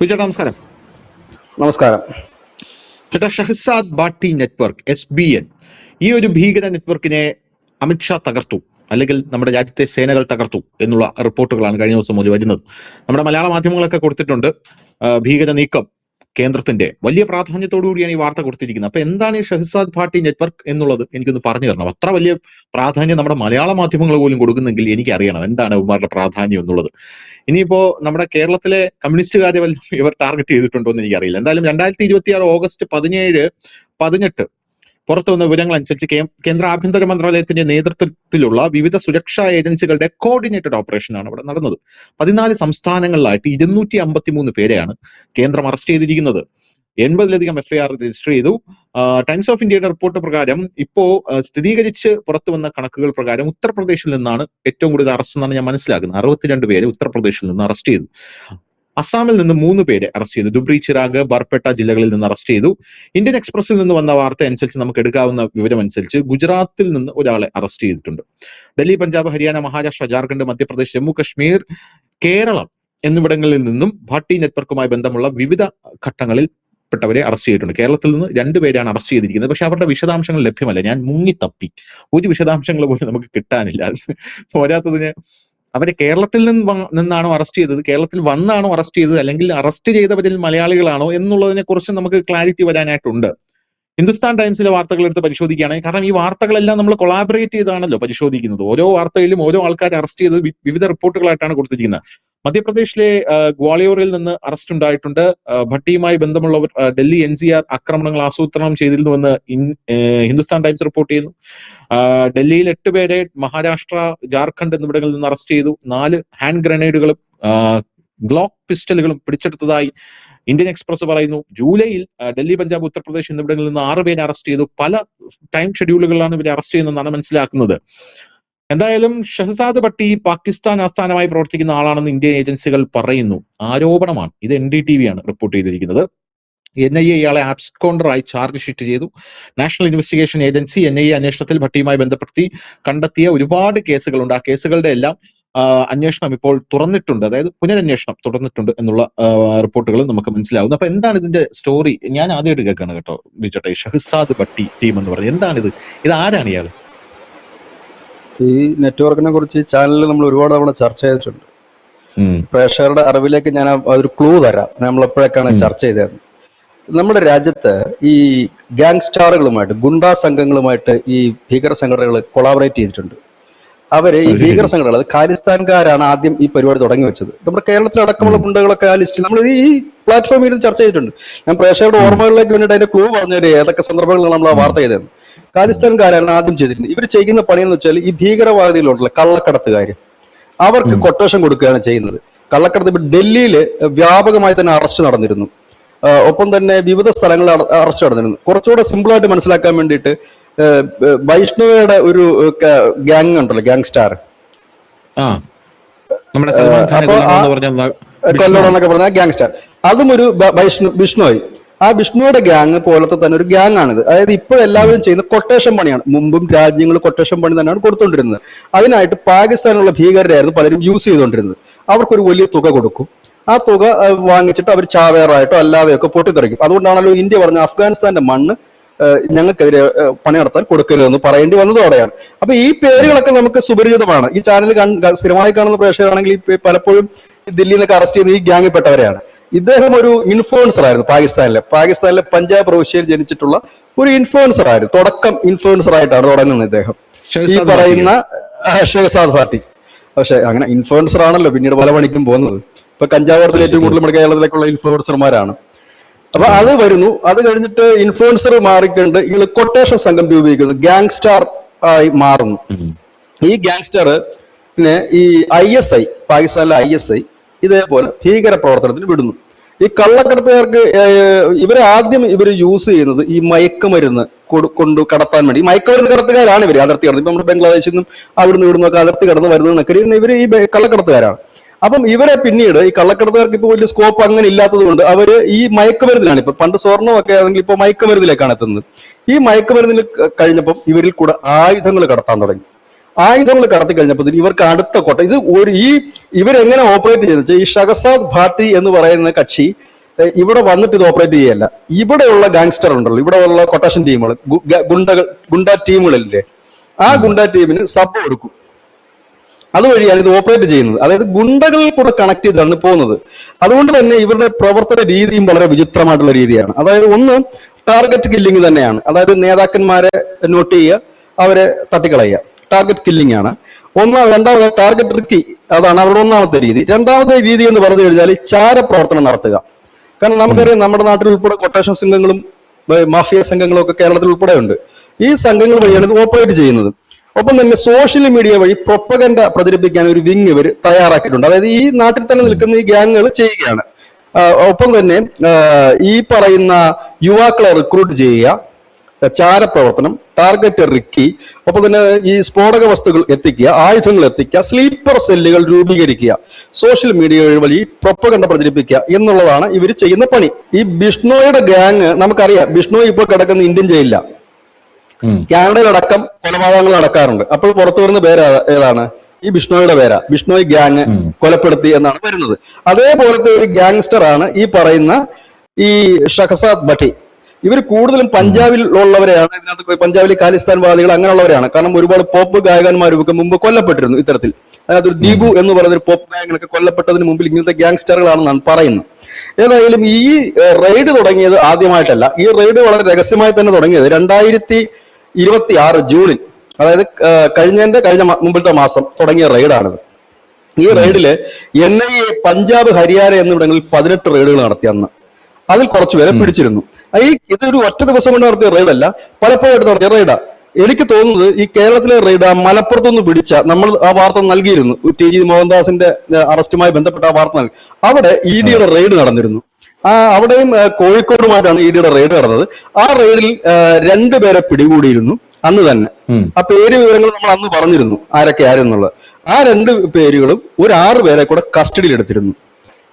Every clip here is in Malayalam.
ചേട്ടാ നമസ്കാരം. നമസ്കാരം ചേട്ടാ, ഷഹസാദ് ഭാട്ടി നെറ്റ്വർക്ക് SBN ഈ ഒരു ഭീകര നെറ്റ്വർക്കിനെ അമിത്ഷാ തകർത്തു, അല്ലെങ്കിൽ നമ്മുടെ രാജ്യത്തെ സേനകൾ തകർത്തു എന്നുള്ള റിപ്പോർട്ടുകളാണ് കഴിഞ്ഞ ദിവസം മുതൽ വരുന്നത്. നമ്മുടെ മലയാള മാധ്യമങ്ങളൊക്കെ കൊടുത്തിട്ടുണ്ട്. ഭീകര നീക്കം കേന്ദ്രത്തിന്റെ വലിയ പ്രാധാന്യത്തോടു കൂടിയാണ് ഈ വാർത്ത കൊടുത്തിരിക്കുന്നത്. അപ്പൊ എന്താണ് ഈ ഷഹസാദ് ഭാട്ടി നെറ്റ്വർക്ക് എന്നുള്ളത് എനിക്കൊന്ന് പറഞ്ഞു തരണം. അത്ര വലിയ പ്രാധാന്യം നമ്മുടെ മലയാള മാധ്യമങ്ങൾ പോലും കൊടുക്കുന്നെങ്കിൽ എനിക്കറിയണം എന്താണ് ഇവരുടെ പ്രാധാന്യം എന്നുള്ളത്. ഇനിയിപ്പോ നമ്മുടെ കേരളത്തിലെ കമ്മ്യൂണിസ്റ്റുകാരെ വല്ലതും ഇവർ ടാർഗറ്റ് ചെയ്തിട്ടുണ്ടോ എന്ന് എനിക്കറിയില്ല. എന്തായാലും 2026 ഓഗസ്റ്റ് 17, 18 പുറത്തു വന്ന വിവരങ്ങൾ അനുസരിച്ച് കേന്ദ്ര ആഭ്യന്തര മന്ത്രാലയത്തിന്റെ നേതൃത്വത്തിലുള്ള വിവിധ സുരക്ഷാ ഏജൻസികളുടെ കോർഡിനേറ്റഡ് ഓപ്പറേഷനാണ് ഇവിടെ നടന്നത്. 14 സംസ്ഥാനങ്ങളിലായിട്ട് 253 പേരെയാണ് കേന്ദ്രം അറസ്റ്റ് ചെയ്തിരിക്കുന്നത്. 80ലധികം FIR രജിസ്റ്റർ ചെയ്തു. ടൈംസ് ഓഫ് ഇന്ത്യയുടെ റിപ്പോർട്ട് പ്രകാരം ഇപ്പോ സ്ഥിരീകരിച്ച് പുറത്തു വന്ന കണക്കുകൾ പ്രകാരം ഉത്തർപ്രദേശിൽ നിന്നാണ് ഏറ്റവും കൂടുതൽ അറസ്റ്റ് എന്നാണ് ഞാൻ മനസ്സിലാക്കുന്നത്. 62 പേരെ ഉത്തർപ്രദേശിൽ നിന്ന് അറസ്റ്റ് ചെയ്തു. അസാമിൽ നിന്ന് 3 പേരെ അറസ്റ്റ് ചെയ്തു. ഡുബ്രി, ചിറാഗ്, ബർപേട്ട ജില്ലകളിൽ നിന്ന് അറസ്റ്റ് ചെയ്തു. ഇന്ത്യൻ എക്സ്പ്രസിൽ നിന്ന് വന്ന വാർത്ത അനുസരിച്ച് നമുക്ക് എടുക്കാവുന്ന വിവരം അനുസരിച്ച് ഗുജറാത്തിൽ നിന്ന് ഒരാളെ അറസ്റ്റ് ചെയ്തിട്ടുണ്ട്. ഡൽഹി, പഞ്ചാബ്, ഹരിയാന, മഹാരാഷ്ട്ര, ജാർഖണ്ഡ്, മധ്യപ്രദേശ്, ജമ്മു കശ്മീർ, കേരളം എന്നിവിടങ്ങളിൽ നിന്നും ഭാട്ടി നെറ്റ്വർക്കുമായി ബന്ധമുള്ള വിവിധ ഘട്ടങ്ങളിൽ പ്പെട്ടവരെ അറസ്റ്റ് ചെയ്തിട്ടുണ്ട്. കേരളത്തിൽ നിന്ന് 2 പേരാണ് അറസ്റ്റ് ചെയ്തിരിക്കുന്നത്. പക്ഷെ അവരുടെ വിശദാംശങ്ങൾ ലഭ്യമല്ല. ഞാൻ മുങ്ങിത്തപ്പി, ഒരു വിശദാംശങ്ങൾ പോലും നമുക്ക് കിട്ടാനില്ല. പോരാത്തതിന് അവരെ കേരളത്തിൽ നിന്നാണോ അറസ്റ്റ് ചെയ്തത്, കേരളത്തിൽ വന്നാണോ അറസ്റ്റ് ചെയ്തത്, അല്ലെങ്കിൽ അറസ്റ്റ് ചെയ്തവരിൽ മലയാളികളാണോ എന്നുള്ളതിനെ കുറിച്ച് നമുക്ക് ക്ലാരിറ്റി വരാനായിട്ടുണ്ട്. ഹിന്ദുസ്ഥാൻ ടൈംസിലെ വാർത്തകൾ എടുത്ത് പരിശോധിക്കുകയാണെങ്കിൽ, കാരണം ഈ വാർത്തകളെല്ലാം നമ്മൾ കൊളാബറേറ്റ് ചെയ്താണല്ലോ പരിശോധിക്കുന്നത്. ഓരോ വാർത്തയിലും ഓരോ ആൾക്കാർ അറസ്റ്റ് ചെയ്തത് വിവിധ റിപ്പോർട്ടുകളായിട്ടാണ് കൊടുത്തിരിക്കുന്നത്. മധ്യപ്രദേശിലെ ഗ്വാളിയോറിൽ നിന്ന് അറസ്റ്റ് ഉണ്ടായിട്ടുണ്ട്. ഭട്ടിയുമായി ബന്ധമുള്ളവർ ഡൽഹി NCR ആക്രമണങ്ങൾ ആസൂത്രണം ചെയ്തിരുന്നുവെന്ന് ഹിന്ദുസ്ഥാൻ ടൈംസ് റിപ്പോർട്ട് ചെയ്യുന്നു. ഡൽഹിയിൽ 8 പേരെ, മഹാരാഷ്ട്ര, ജാർഖണ്ഡ് എന്നിവിടങ്ങളിൽ നിന്ന് അറസ്റ്റ് ചെയ്തു. 4 ഹാൻഡ് ഗ്രനേഡുകളും ഗ്ലോക്ക് പിസ്റ്റലുകളും പിടിച്ചെടുത്തതായി ഇന്ത്യൻ എക്സ്പ്രസ് പറയുന്നു. ജൂലൈയിൽ ഡൽഹി, പഞ്ചാബ്, ഉത്തർപ്രദേശ് എന്നിവിടങ്ങളിൽ നിന്ന് 6 പേരെ അറസ്റ്റ് ചെയ്തു. പല ടൈം ഷെഡ്യൂളുകളിലാണ് ഇവരെ അറസ്റ്റ് ചെയ്യുന്നതെന്നാണ് മനസ്സിലാക്കുന്നത്. എന്തായാലും ഷഹസാദ് ഭട്ടി പാകിസ്ഥാൻ ആസ്ഥാനമായി പ്രവർത്തിക്കുന്ന ആളാണെന്ന് ഇന്ത്യൻ ഏജൻസികൾ പറയുന്നു. ആരോപണമാണ്. ഇത് NDTV ആണ് റിപ്പോർട്ട് ചെയ്തിരിക്കുന്നത്. NIA ഇയാളെ ആബ്സ്കോണ്ടറായി ചാർജ് ഷീറ്റ് ചെയ്തു. നാഷണൽ ഇൻവെസ്റ്റിഗേഷൻ ഏജൻസി NIA അന്വേഷണത്തിൽ ഭട്ടിയുമായി ബന്ധപ്പെടുത്തി കണ്ടെത്തിയ ഒരുപാട് കേസുകളുണ്ട്. ആ കേസുകളുടെ എല്ലാം അന്വേഷണം ഇപ്പോൾ തുറന്നിട്ടുണ്ട്, അതായത് പുനരന്വേഷണം തുടർന്നിട്ടുണ്ട് എന്നുള്ള റിപ്പോർട്ടുകൾ നമുക്ക് മനസ്സിലാവുന്നു. അപ്പൊ എന്താണ് ഇതിന്റെ സ്റ്റോറി? ഞാൻ ആദ്യമായിട്ട് കേൾക്കാണ് കേട്ടോ ബിജോട്ടെ. ഷഹസാദ് ഭട്ടി ടീം എന്ന് പറയുന്നത് എന്താണിത്? ഇത് ആരാണ് ഇയാൾ? ഈ നെറ്റ്വർക്കിനെ കുറിച്ച് ഈ ചാനലിൽ നമ്മൾ ഒരുപാട് തവണ ചർച്ച ചെയ്തിട്ടുണ്ട്. പ്രേക്ഷകരുടെ അറിവിലേക്ക് ഞാൻ ഒരു ക്ലൂ തരാം. നമ്മൾ എപ്പോഴൊക്കെയാണ് ചർച്ച ചെയ്തത്. നമ്മുടെ രാജ്യത്ത് ഈ ഗാങ്സ്റ്റാറുകളുമായിട്ട്, ഗുണ്ടാ സംഘങ്ങളുമായിട്ട് ഈ ഭീകര സംഘടനകൾ കൊളാബറേറ്റ് ചെയ്തിട്ടുണ്ട്. അവര് ഈ ഭീകര സംഘടനകൾ, അത് ഖാലിസ്ഥാൻകാരാണ് ആദ്യം ഈ പരിപാടി തുടങ്ങി വെച്ചത്. നമ്മുടെ കേരളത്തിലടക്കമുള്ള ഗുണ്ടകളൊക്കെ ആ ലിസ്റ്റിൽ നമ്മൾ ഈ പ്ലാറ്റ്ഫോമിൽ ഇരുന്ന് ചർച്ച ചെയ്തിട്ടുണ്ട്. ഞാൻ പ്രേക്ഷകരുടെ ഓർമ്മകളിലേക്ക് വേണ്ടിയിട്ട് അതിന്റെ ക്ലൂ പറഞ്ഞുതരും ഏതൊക്കെ സന്ദർഭങ്ങളിൽ നമ്മൾ ആ വാർത്ത ചെയ്തത്. ഖാലിസ്ഥാൻകാരാണ് ആദ്യം ചെയ്തിരുന്നത്. ഇവർ ചെയ്യുന്ന പണിയെന്ന് വെച്ചാൽ ഈ ഭീകരവാദികളുള്ള കള്ളക്കടത്തുകാർ അവർക്ക് കൊട്ടേഷൻ കൊടുക്കുകയാണ് ചെയ്യുന്നത്. കള്ളക്കടത്ത് ഇപ്പൊ ഡൽഹിയിൽ വ്യാപകമായി തന്നെ അറസ്റ്റ് നടന്നിരുന്നു. ഒപ്പം തന്നെ വിവിധ സ്ഥലങ്ങളിൽ അറസ്റ്റ് നടന്നിരുന്നു. കുറച്ചുകൂടെ സിമ്പിൾ ആയിട്ട് മനസ്സിലാക്കാൻ വേണ്ടിയിട്ട് വൈഷ്ണവയുടെ ഒരു ഗ്യാങ് ഉണ്ടല്ലോ, ഗ്യാങ്സ്റ്റാർ കൊല്ലോണം എന്നൊക്കെ പറഞ്ഞ ഗ്യാങ്സ്റ്റാർ, അതും ഒരു വിഷ്ണുവായി. ആ വിഷ്ണുവിടെ ഗ്യാങ് പോലത്തെ തന്നെ ഒരു ഗ്യാങ് ആണിത്. അതായത് ഇപ്പോഴെല്ലാവരും ചെയ്യുന്ന കൊട്ടേഷൻ പണിയാണ്. മുമ്പും രാജ്യങ്ങൾ കൊട്ടേഷൻ പണി തന്നെയാണ് കൊടുത്തുകൊണ്ടിരുന്നത്. അതിനായിട്ട് പാകിസ്ഥാനുള്ള ഭീകരരായിരുന്നു പലരും യൂസ് ചെയ്തുകൊണ്ടിരുന്നത്. അവർക്കൊരു വലിയ തുക കൊടുക്കും. ആ തുക വാങ്ങിച്ചിട്ട് അവർ ചാവേറായിട്ടോ അല്ലാതെയൊക്കെ പൊട്ടിത്തെറിക്കും. അതുകൊണ്ടാണല്ലോ ഇന്ത്യ പറഞ്ഞ അഫ്ഗാനിസ്ഥാന്റെ മണ്ണ് ഞങ്ങൾക്കെതിരെ പണി നടത്താൻ കൊടുക്കരുതെന്ന് പറയേണ്ടി വന്നതോടെയാണ്. അപ്പൊ ഈ പേരുകളൊക്കെ നമുക്ക് സുപരിചിതമാണ്. ഈ ചാനൽ സ്ഥിരമായി കാണുന്ന പ്രേക്ഷകരാണെങ്കിൽ പലപ്പോഴും ദില്ലിയിൽ നിന്നൊക്കെ അറസ്റ്റ് ചെയ്യുന്ന ഈ ഗ്യാങ്ങിൽപ്പെട്ടവരെയാണ്. ഇദ്ദേഹം ഒരു ഇൻഫ്ലുവൻസർ ആയിരുന്നു. പാകിസ്ഥാനിലെ പഞ്ചാബ് പ്രവിശ്യയിൽ ജനിച്ചിട്ടുള്ള ഒരു ഇൻഫ്ലുവൻസർ ആയിരുന്നു. തുടക്കം ഇൻഫ്ലുവൻസർ ആയിട്ടാണ് തുടങ്ങുന്നത് ഇദ്ദേഹം, ഈ പറയുന്ന ഷഹസാദ് ഭാട്ടി. പക്ഷെ അങ്ങനെ ഇൻഫ്ലുവൻസർ ആണല്ലോ പിന്നീട് പല പണിക്കും പോകുന്നത്. ഇപ്പൊ കഞ്ചാവത്തിൽ ഏറ്റവും കൂടുതൽ നമ്മുടെ കേരളത്തിലേക്കുള്ള ഇൻഫ്ലുവൻസർമാരാണ്. അപ്പൊ അത് വരുന്നു. അത് കഴിഞ്ഞിട്ട് ഇൻഫ്ലുവൻസർ മാറിക്കൊണ്ട് ഇങ്ങനെ കൊട്ടേഷൻ സംഘം രൂപീകരിക്കുന്നു, ഗ്യാങ്സ്റ്റാർ ആയി മാറുന്നു. ഈ ഗ്യാങ്സ്റ്ററിനെ ഈ ISI, പാകിസ്ഥാനിലെ ISI ഇതേപോലെ ഭീകര പ്രവർത്തനത്തിന് വിടുന്നു. ഈ കള്ളക്കടത്തുകാർക്ക് ആദ്യം ഇവർ യൂസ് ചെയ്യുന്നത് ഈ മയക്കുമരുന്ന് കൊണ്ട് കടത്താൻ വേണ്ടി. മയക്കുമരുന്ന് കടത്തുകാരാണ് ഇവർ. അതിർത്തി കടന്ന് ഇപ്പൊ നമ്മുടെ ബംഗ്ലാദേശിൽ നിന്നും അവിടുന്ന് ഇവിടുന്നൊക്കെ അതിർത്തി കടന്ന് വരുന്നതൊക്കെ ഇവർ ഈ കള്ളക്കടത്തുകാരാണ്. അപ്പം ഇവരെ പിന്നീട് ഈ കള്ളക്കടത്തുകാർക്ക് ഇപ്പൊ വലിയ സ്കോപ്പ് അങ്ങനെ ഇല്ലാത്തത് കൊണ്ട് അവര് ഈ മയക്കുമരുന്നിലാണ്. ഇപ്പൊ പണ്ട് സ്വർണ്ണമൊക്കെ ആണെങ്കിൽ ഇപ്പൊ മയക്കുമരുന്നിലേക്കാണ് എത്തുന്നത്. ഈ മയക്കുമരുന്നിൽ കഴിഞ്ഞപ്പം ഇവരിൽ കൂടെ ആയുധങ്ങൾ കടത്താൻ തുടങ്ങി. ആയുധങ്ങൾ കടത്തി കഴിഞ്ഞപ്പോൾ ഇവർക്ക് അടുത്ത കോട്ട ഇത് ഇവരെങ്ങനെ ഓപ്പറേറ്റ് ചെയ്തെന്ന് വെച്ചാൽ ഈ ഷഹസാദ് ഭാട്ടി എന്ന് പറയുന്ന കക്ഷി ഇവിടെ വന്നിട്ട് ഇത് ഓപ്പറേറ്റ് ചെയ്യല്ല. ഇവിടെയുള്ള ഗാങ്സ്റ്റർ ഉണ്ടല്ലോ, ഇവിടെയുള്ള കൊട്ടേഷൻ ടീമുകൾ, ഗുണ്ട ടീമുകളില്ലേ, ആ ഗുണ്ട ടീമിന് സബ് കൊടുക്കും. അതുവഴിയാണ് ഇത് ഓപ്പറേറ്റ് ചെയ്യുന്നത്. അതായത് ഗുണ്ടകളിൽ കൂടെ കണക്ട് ചെയ്താണ് പോകുന്നത്. അതുകൊണ്ട് തന്നെ ഇവരുടെ പ്രവർത്തന രീതിയും വളരെ വിചിത്രമായിട്ടുള്ള രീതിയാണ്. അതായത് ഒന്ന് ടാർഗറ്റ് കില്ലിംഗ് തന്നെയാണ്. അതായത് നേതാക്കന്മാരെ നോട്ട് ചെയ്യുക, അവരെ തട്ടിക്കളയുക, ടാർഗറ്റ് കില്ലിംഗ് ആണ് രണ്ടാമത് ടാർഗറ്റ് റിക്കി, അതാണ് അവരുടെ ഒന്നാമത്തെ രീതി. രണ്ടാമത്തെ രീതി എന്ന് പറഞ്ഞു കഴിഞ്ഞാൽ ചാരപ്രവർത്തനം നടത്തുക. കാരണം നമുക്കറിയാം, നമ്മുടെ നാട്ടിൽ ഉൾപ്പെടെ കൊട്ടേഷൻ സംഘങ്ങളും മാഫിയ സംഘങ്ങളും ഒക്കെ കേരളത്തിൽ ഉൾപ്പെടെ ഉണ്ട്. ഈ സംഘങ്ങൾ വഴിയാണ് ഇത് ഓപ്പറേറ്റ് ചെയ്യുന്നത്. ഒപ്പം തന്നെ സോഷ്യൽ മീഡിയ വഴി പ്രൊപ്പഗൻഡ പ്രചരിപ്പിക്കാൻ ഒരു വിങ് ഇവർ തയ്യാറാക്കിയിട്ടുണ്ട്. അതായത് ഈ നാട്ടിൽ തന്നെ നിൽക്കുന്ന ഈ ഗ്യാങ്ങുകൾ ചെയ്യുകയാണ്. ഒപ്പം തന്നെ ഈ പറയുന്ന യുവാക്കളെ റിക്രൂട്ട് ചെയ്യുക, ചാരപ്രവർത്തനം, ടാർഗറ്റ് റിക്കി, ഒപ്പം തന്നെ ഈ സ്ഫോടക വസ്തുക്കൾ എത്തിക്കുക, ആയുധങ്ങൾ എത്തിക്കുക, സ്ലീപ്പർ സെല്ലുകൾ രൂപീകരിക്കുക, സോഷ്യൽ മീഡിയ വഴി പ്രൊപ്പഗൻഡ പ്രചരിപ്പിക്കുക എന്നുള്ളതാണ് ഇവർ ചെയ്യുന്ന പണി. ഈ ബിഷ്ണോയുടെ ഗ്യാങ് നമുക്കറിയാം, ബിഷ്ണോയ് ഇപ്പോൾ കിടക്കുന്ന ഇന്ത്യൻ ജയിലിലാണ്. കാനഡയിലടക്കം കൊലപാതകങ്ങൾ നടക്കാറുണ്ട്. അപ്പോൾ പുറത്തു വരുന്ന പേര് ഏതാണ്? ഈ ബിഷ്ണോയുടെ പേരാ. ബിഷ്ണോയ് ഗ്യാങ് കൊലപ്പെടുത്തി എന്നാണ് വരുന്നത്. അതേപോലത്തെ ഒരു ഗ്യാങ്സ്റ്റർ ആണ് ഈ പറയുന്ന ഈ ഷഹസാദ് ഭട്ടി. ഇവർ കൂടുതലും പഞ്ചാബിൽ ഉള്ളവരെയാണ്. ഇതിനകത്ത് പഞ്ചാബിൽ ഖാലിസ്ഥാൻവാദികൾ അങ്ങനെയുള്ളവരാണ്. കാരണം ഒരുപാട് പോപ്പ് ഗായകന്മാരൊക്കെ മുമ്പ് കൊല്ലപ്പെട്ടിരുന്നു ഇത്തരത്തിൽ. അതിനകത്ത് ഒരു ദീപു എന്ന് പറയുന്ന ഒരു പോപ്പ് ഗായകനൊക്കെ കൊല്ലപ്പെട്ടതിന് മുമ്പിൽ ഇങ്ങനത്തെ ഗ്യാങ്സ്റ്ററുകളാണെന്നാണ് പറയുന്നത്. ഏതായാലും ഈ റെയ്ഡ് തുടങ്ങിയത് ആദ്യമായിട്ടല്ല. ഈ റെയ്ഡ് വളരെ രഹസ്യമായി തന്നെ തുടങ്ങിയത് 2026 ജൂണിൽ, അതായത് കഴിഞ്ഞ മുമ്പിലത്തെ മാസം തുടങ്ങിയ റെയ്ഡാണിത്. ഈ റെയ്ഡില് NIA പഞ്ചാബ്, ഹരിയാന എന്നിവിടങ്ങളിൽ 18 റെയ്ഡുകൾ നടത്തി. അന്ന് അതിൽ കുറച്ചുപേരെ പിടിച്ചിരുന്നു. ഇതൊരു ഒറ്റ ദിവസം കൊണ്ട് നടത്തിയ റെയ്ഡല്ല, പലപ്പോഴായിട്ട് നടത്തിയ റെയ്ഡാ. എനിക്ക് തോന്നുന്നത് ഈ കേരളത്തിലെ റെയ്ഡ് മലപ്പുറത്തുനിന്ന് പിടിച്ച, നമ്മൾ ആ വാർത്ത നൽകിയിരുന്നു, TG മോഹൻദാസിന്റെ അറസ്റ്റുമായി ബന്ധപ്പെട്ട ആ വാർത്ത നൽകി. അവിടെ EDയുടെ റെയ്ഡ് നടന്നിരുന്നു. അവിടെയും കോഴിക്കോടുമായിട്ടാണ് EDയുടെ റെയ്ഡ് നടന്നത്. ആ റെയ്ഡിൽ 2 പേരെ പിടികൂടിയിരുന്നു അന്ന് തന്നെ. ആ പേര് വിവരങ്ങൾ നമ്മൾ അന്ന് പറഞ്ഞിരുന്നു, ആരൊക്കെ ആരെന്നുള്ളത്. ആ 2 പേരുകളും ഒരു 6 പേരെ കൂടെ കസ്റ്റഡിയിൽ എടുത്തിരുന്നു.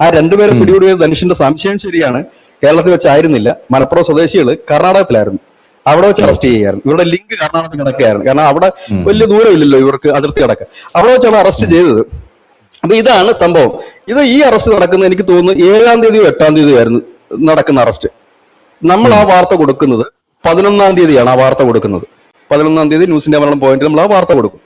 ആ 2 പേരെ പിടികൂടിയത് ധനുഷിന്റെ സംശയം ശരിയാണ്, കേരളത്തിൽ വെച്ചായിരുന്നില്ല. മലപ്പുറം സ്വദേശികൾ കർണാടകത്തിലായിരുന്നു. അവിടെ വെച്ച് അറസ്റ്റ് ചെയ്യായിരുന്നു. ഇവരുടെ ലിങ്ക് കർണാടകത്തിൽ കിടക്കുകയായിരുന്നു. കാരണം അവിടെ വലിയ ദൂരമില്ലല്ലോ ഇവർക്ക് അതിർത്തി കിടക്കുക. അവിടെ വെച്ചാണ് അറസ്റ്റ് ചെയ്തത്. അപ്പൊ ഇതാണ് സംഭവം. ഈ അറസ്റ്റ് നടക്കുന്നത് എനിക്ക് തോന്നുന്നു 7-ാം തീയതിയോ 8-ാം തീയതിയോ ആയിരുന്നു നടക്കുന്ന അറസ്റ്റ്. നമ്മൾ ആ വാർത്ത കൊടുക്കുന്നത് 11-ാം തീയതിയാണ്. ആ വാർത്ത കൊടുക്കുന്നത് 11-ാം തീയതി ന്യൂസിന്റെ മലയാളം പോയിന്റ് നമ്മൾ ആ വാർത്ത കൊടുക്കും.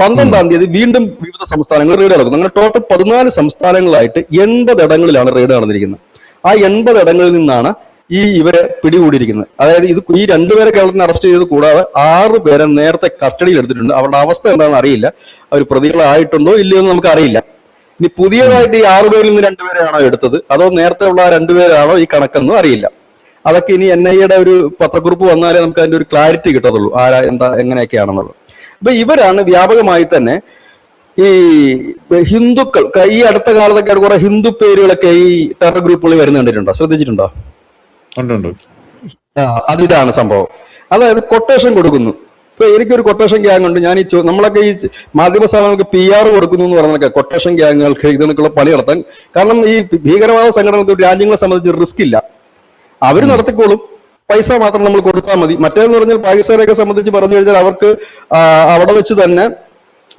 12-ാം തീയതി വീണ്ടും വിവിധ സംസ്ഥാനങ്ങളിൽ റെയ്ഡ് നടക്കും. അങ്ങനെ ടോട്ടൽ 14 സംസ്ഥാനങ്ങളായിട്ട് 80 ഇടങ്ങളിലാണ് റെയ്ഡ് നടന്നിരിക്കുന്നത്. ആ 80 ഇടങ്ങളിൽ നിന്നാണ് ഇവരെ പിടികൂടിയിരിക്കുന്നത്. അതായത് ഈ 2 പേരെ കേരളത്തിൽ അറസ്റ്റ് ചെയ്തത് കൂടാതെ 6 പേരെ നേരത്തെ കസ്റ്റഡിയിൽ എടുത്തിട്ടുണ്ട്. അവരുടെ അവസ്ഥ എന്താണെന്ന് അറിയില്ല. അവർ പ്രതികളായിട്ടുണ്ടോ ഇല്ലയോ എന്ന് നമുക്ക് അറിയില്ല. ഇനി പുതിയതായിട്ട് ഈ 6 പേരിൽ നിന്ന് 2 പേരെയാണോ എടുത്തത്, അതോ നേരത്തെ ഉള്ള 2 പേരാണോ ഈ കണക്കെന്നും അറിയില്ല. അതൊക്കെ ഇനി NIAയുടെ ഒരു പത്രക്കുറിപ്പ് വന്നാലേ നമുക്ക് അതിന്റെ ഒരു ക്ലാരിറ്റി കിട്ടത്തുള്ളൂ, ആരാ എന്താ എങ്ങനെയൊക്കെയാണെന്നുള്ളത്. അപ്പൊ ഇവരാണ് വ്യാപകമായി തന്നെ ഈ ഹിന്ദുക്കൾ, ഈ അടുത്ത കാലത്തൊക്കെ കുറെ ഹിന്ദു പേരുകളൊക്കെ ഈ ടെറർ ഗ്രൂപ്പുകളിൽ വരുന്ന കണ്ടിട്ടുണ്ടോ, ശ്രദ്ധിച്ചിട്ടുണ്ടോ? അതിതാണ് സംഭവം. അതായത് കൊട്ടേഷൻ കൊടുക്കുന്നു. ഇപ്പൊ എനിക്കൊരു കൊട്ടേഷൻ ഗ്യാങ് ഉണ്ട്. ഞാൻ നമ്മളൊക്കെ ഈ മാധ്യമ സ്ഥാപനങ്ങൾക്ക് PR കൊടുക്കുന്നു എന്ന് പറഞ്ഞൊക്കെ കൊട്ടേഷൻ ഗ്യാങ്ങുകൾക്ക് ഇതിനൊക്കെയുള്ള പണി നടത്താൻ. കാരണം ഈ ഭീകരവാദ സംഘടനകൾക്ക് രാജ്യങ്ങളെ സംബന്ധിച്ച് റിസ്ക് ഇല്ല, അവർ നടത്തിക്കോളും, പൈസ മാത്രം നമ്മൾ കൊടുത്താൽ മതി. മറ്റേന്ന് പറഞ്ഞാൽ പാകിസ്ഥാനെയൊക്കെ സംബന്ധിച്ച് പറഞ്ഞു കഴിഞ്ഞാൽ അവർക്ക് അവിടെ വെച്ച് തന്നെ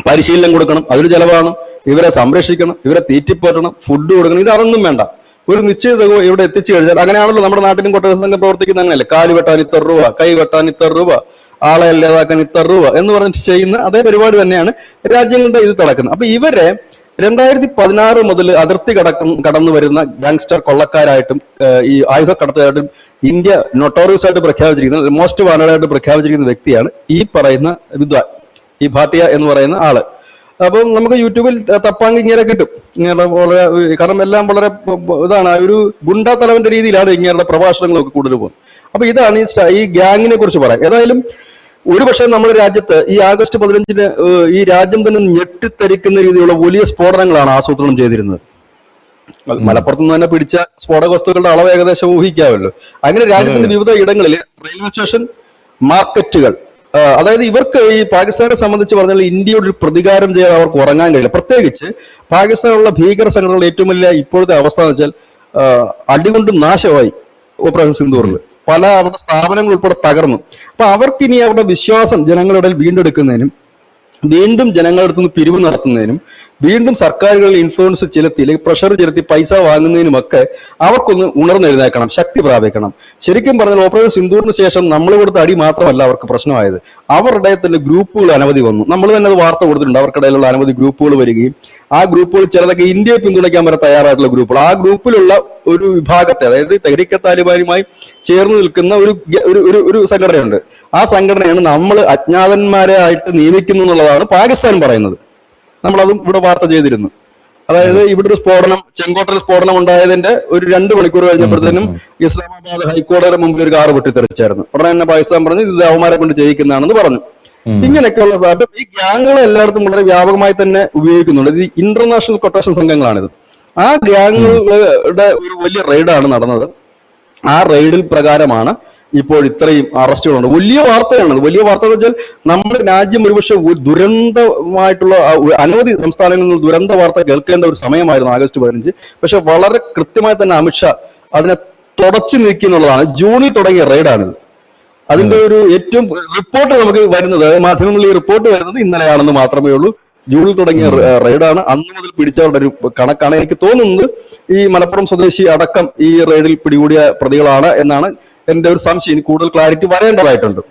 പരിശീലനം കൊടുക്കണം, അതൊരു ചെലവാണ്. ഇവരെ സംരക്ഷിക്കണം, ഇവരെ തീറ്റിപ്പോറ്റണം, ഫുഡ് കൊടുക്കണം, ഇതൊന്നും വേണ്ട. ഒരു നിശ്ചിത തുക ഇവിടെ എത്തിച്ചു കഴിഞ്ഞാൽ, അങ്ങനെയാണല്ലോ നമ്മുടെ നാട്ടിലും കൊട്ടേഷൻ സംഘം പ്രവർത്തിക്കുന്ന. അങ്ങനെയല്ലേ, കാല് വെട്ടാൻ ഇത്ര രൂപ, കൈ വെട്ടാൻ ഇത്ര രൂപ, ആളെ ഇല്ലാതാക്കാൻ ഇത്ര രൂപ എന്ന് പറഞ്ഞിട്ട് ചെയ്യുന്ന അതേ പരിപാടി തന്നെയാണ് രാജ്യങ്ങളുടെ ഇത് നടക്കുന്നത്. അപ്പൊ ഇവരെ 2016 മുതൽ അതിർത്തി കടന്നു വരുന്ന ഗാങ്സ്റ്റർ കൊള്ളക്കാരായിട്ടും ഈ ആയുധക്കടത്തുകാരായിട്ടും ഇന്ത്യ നൊട്ടോറിയസ് ആയിട്ട് പ്രഖ്യാപിച്ചിരിക്കുന്ന, മോസ്റ്റ് വാണ്ടഡ് ആയിട്ട് പ്രഖ്യാപിച്ചിരിക്കുന്ന വ്യക്തിയാണ് ഈ പറയുന്ന വിദ്വാൻ, ഈ ഭാട്ടിയ എന്ന് പറയുന്ന ആള്. അപ്പം നമുക്ക് യൂട്യൂബിൽ തപ്പാങ്കി ഇങ്ങനെ കിട്ടും. ഇങ്ങനെ വളരെ, കാരണം എല്ലാം വളരെ ഇതാണ്, ഒരു ഗുണ്ടാ തലവന്റെ രീതിയിലാണ് ഇങ്ങനെയുള്ള പ്രഭാഷണങ്ങളൊക്കെ കൂടുതൽ പോകുന്നത്. അപ്പൊ ഇതാണ് ഈ ഗ്യാങ്ങിനെ കുറിച്ച് പറയാം. ഏതായാലും ഒരുപക്ഷെ നമ്മുടെ രാജ്യത്ത് ഈ ആഗസ്റ്റ് 15-ന് ഈ രാജ്യം തന്നെ ഞെട്ടിത്തരിക്കുന്ന രീതിയിലുള്ള വലിയ സ്ഫോടനങ്ങളാണ് ആസൂത്രണം ചെയ്തിരുന്നത്. മലപ്പുറത്ത് നിന്ന് തന്നെ പിടിച്ച സ്ഫോടക വസ്തുക്കളുടെ അളവ് ഏകദേശം ഊഹിക്കാമല്ലോ. അങ്ങനെ രാജ്യത്തിന്റെ വിവിധ ഇടങ്ങളിൽ റെയിൽവേ സ്റ്റേഷൻ, മാർക്കറ്റുകൾ, അതായത് ഇവർക്ക് ഈ പാകിസ്ഥാനെ സംബന്ധിച്ച് പറഞ്ഞാൽ ഇന്ത്യയോട് ഒരു പ്രതികാരം ചെയ്യാൻ അവർക്ക് ഉറങ്ങാൻ കഴിയില്ല. പ്രത്യേകിച്ച് പാകിസ്ഥാനുള്ള ഭീകര സംഘടനകളുടെ ഏറ്റവും വലിയ ഇപ്പോഴത്തെ അവസ്ഥ എന്ന് വെച്ചാൽ അടികൊണ്ട് നാശമായി ഓപ്പറേഷൻ സിന്ദൂറിൽ. പല അവരുടെ സ്ഥാപനങ്ങൾ ഉൾപ്പെടെ തകർന്നു. അപ്പൊ അവർക്ക് ഇനി അവരുടെ വിശ്വാസം ജനങ്ങളുടെ ഇടയിൽ വീണ്ടെടുക്കുന്നതിനും വീണ്ടും ജനങ്ങളുടെ അടുത്ത് നിന്ന് പിരിവ് നടത്തുന്നതിനും വീണ്ടും സർക്കാരുകളിൽ ഇൻഫ്ലുവൻസ് ചെലുത്തി അല്ലെങ്കിൽ പ്രഷർ ചെലുത്തി പൈസ വാങ്ങുന്നതിനുമൊക്കെ അവർക്കൊന്ന് ഉണർന്നെഴുന്നേക്കണം, ശക്തി പ്രാപിക്കണം. ശരിക്കും പറഞ്ഞാൽ ഓപ്പറേഷൻ സിന്ദൂറിന് ശേഷം നമ്മൾ കൊടുത്ത അടി മാത്രമല്ല അവർക്ക് പ്രശ്നമായത്, അവരുടെ തന്നെ ഗ്രൂപ്പുകൾ അനവധി വന്നു. നമ്മൾ തന്നെ അത് വാർത്ത കൊടുത്തിട്ടുണ്ട്. അവർക്കിടയിലുള്ള അനവധി ഗ്രൂപ്പുകൾ വരികയും ആ ഗ്രൂപ്പുകൾ ചിലതൊക്കെ ഇന്ത്യയെ പിന്തുണയ്ക്കാൻ വരെ തയ്യാറായിട്ടുള്ള ഗ്രൂപ്പുകൾ, ആ ഗ്രൂപ്പിലുള്ള ഒരു വിഭാഗത്തെ, അതായത് തെഹ്രീക്കെ താലിബാനുമായി ചേർന്ന് നിൽക്കുന്ന ഒരു സംഘടനയുണ്ട്. ആ സംഘടനയാണ് നമ്മൾ അജ്ഞാതന്മാരെ ആയിട്ട് നിയമിക്കുന്നു എന്നുള്ളതാണ് പാകിസ്ഥാൻ പറയുന്നത്. നമ്മളതും ഇവിടെ വാർത്ത ചെയ്തിരുന്നു. അതായത് ഇവിടെ ഒരു സ്ഫോടനം, ചെങ്കോട്ടയിൽ സ്ഫോടനം ഉണ്ടായതിന്റെ ഒരു 2 മണിക്കൂർ കഴിഞ്ഞപ്പോഴത്തേനും ഇസ്ലാമാബാദ് ഹൈക്കോടതിയുടെ മുമ്പിൽ ഒരു കാറ് പൊട്ടിത്തെറിച്ചായിരുന്നു. ഉടനെ തന്നെ പാകിസ്ഥാൻ പറഞ്ഞു ഇത് അവന്മാരെ കൊണ്ട് ചെയ്യിക്കുന്നതാണെന്ന് പറഞ്ഞു. ഇങ്ങനെയൊക്കെയുള്ള സാധനം ഈ ഗ്യാങ്ങുകൾ എല്ലായിടത്തും വളരെ വ്യാപകമായി തന്നെ ഉപയോഗിക്കുന്നുണ്ട്. ഇത് ഇന്റർനാഷണൽ കൊട്ടേഷൻ സംഘങ്ങളാണിത്. ആ ഗ്യാങ്ങുകളുടെ ഒരു വലിയ റെയ്ഡാണ് നടന്നത്. ആ റെയ്ഡിൽ പ്രകാരമാണ് ഇപ്പോൾ ഇത്രയും അറസ്റ്റുകളുണ്ട്. വലിയ വാർത്തയാണത്. വലിയ വാർത്ത എന്ന് വെച്ചാൽ നമ്മുടെ രാജ്യം ഒരുപക്ഷെ ദുരന്തമായിട്ടുള്ള അനവധി സംസ്ഥാനങ്ങളിൽ നിന്ന് ദുരന്ത വാർത്ത കേൾക്കേണ്ട ഒരു സമയമായിരുന്നു ആഗസ്റ്റ് 15. പക്ഷെ വളരെ കൃത്യമായി തന്നെ അമിത്ഷാ അതിനെ തുടച്ചു നീക്കിയെന്നുള്ളതാണ്. ജൂണിൽ തുടങ്ങിയ റെയ്ഡാണിത്. അതിന്റെ ഒരു ഏറ്റവും റിപ്പോർട്ട് നമുക്ക് വരുന്നത്, മാധ്യമങ്ങളിൽ റിപ്പോർട്ട് വരുന്നത് ഇന്നലെയാണെന്ന് മാത്രമേ ഉള്ളൂ. ജൂണിൽ തുടങ്ങിയ റെയ്ഡാണ്. അന്ന് മുതൽ പിടിച്ചവരുടെ ഒരു കണക്കാണ്. എനിക്ക് തോന്നുന്നത് ഈ മലപ്പുറം സ്വദേശി അടക്കം ഈ റെയ്ഡിൽ പിടികൂടിയ പ്രതികളാണ് എന്നാണ് എന്റെ ഒരു സംശയം. കൂടുതൽ ക്ലാരിറ്റി വരേണ്ടതായിട്ടുണ്ട്.